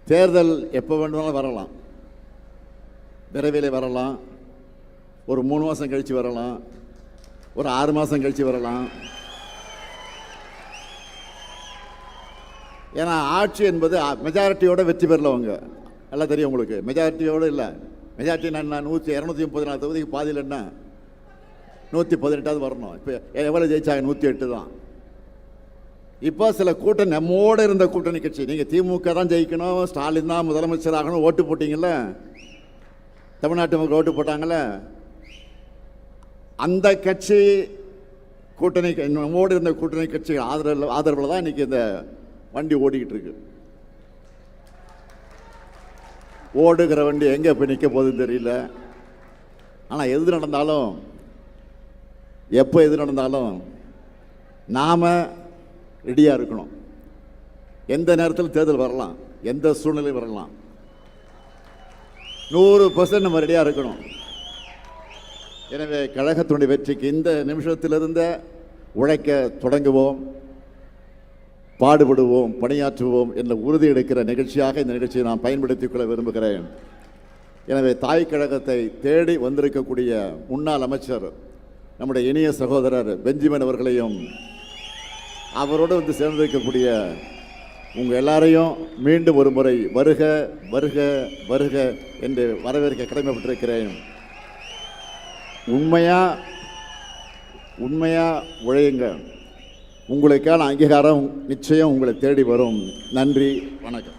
தேர்தல் எப்போ வேண்டுமானாலும் வரலாம், விரைவில் வரலாம், ஒரு 3 மாதம் கழித்து வரலாம், ஒரு 6 மாதம் கழித்து வரலாம். ஏன்னா ஆட்சி என்பது மெஜாரிட்டியோட வெற்றி பெறலவங்க எல்லாம் தெரியும் உங்களுக்கு. மெஜாரிட்டியோடு இல்லை, மெஜாரிட்டி நான் 234 தொகுதிக்கு பாதியில் என்ன 118 வரணும். இப்போ எவ்வளோ ஜெயிச்சாங்க? 108 தான். இப்போ சில கூட்டணி நம்மோடு இருந்த கூட்டணி கட்சி, நீங்கள் திமுக தான் ஜெயிக்கணும், ஸ்டாலின் தான் முதலமைச்சர் ஆகணும் ஓட்டு போட்டிங்கள்ல, தமிழ்நாட்டு மக்கள் ஓட்டு போட்டாங்கள்ல, அந்த கட்சி கூட்டணி நம்மோடு இருந்த கூட்டணி கட்சி ஆதரவில் தான் இன்றைக்கி இந்த வண்டி ஓடிக்கிட்டு இருக்கு. ஓடுகிற வண்டி எங்கே போய் நிற்க போகுதுன்னு தெரியல. ஆனால் எது நடந்தாலும், எப்போ எது நடந்தாலும் நாம் ரெடியாக இருக்கணும். எந்த நேரத்தில் தேர்தல் வரலாம், எந்த சூழ்நிலை வரலாம், 100% நம்ம ரெடியாக இருக்கணும். எனவே கழகத்தினுடைய வெற்றிக்கு இந்த நிமிஷத்திலிருந்து உழைக்க தொடங்குவோம், பாடுபடுவோம், பணியாற்றுவோம் என்ற உறுதி எடுக்கிற நிகழ்ச்சியாக இந்த நிகழ்ச்சியை நான் பயன்படுத்திக் கொள்ள விரும்புகிறேன். எனவே தாய் கழகத்தை தேடி வந்திருக்கக்கூடிய முன்னாள் அமைச்சர் நம்முடைய இனிய சகோதரர் பெஞ்சமின் அவர்களையும், அவரோடு வந்து சேர்ந்திருக்கக்கூடிய உங்கள் எல்லாரையும் மீண்டும் ஒரு முறை வருக வருக வருக என்று வரவேற்க கடமைப்பட்டிருக்கிறேன். உண்மையாக உழையுங்க, உங்களுக்கான அங்கீகாரம் நிச்சயம் உங்களை தேடி வரும். நன்றி, வணக்கம்.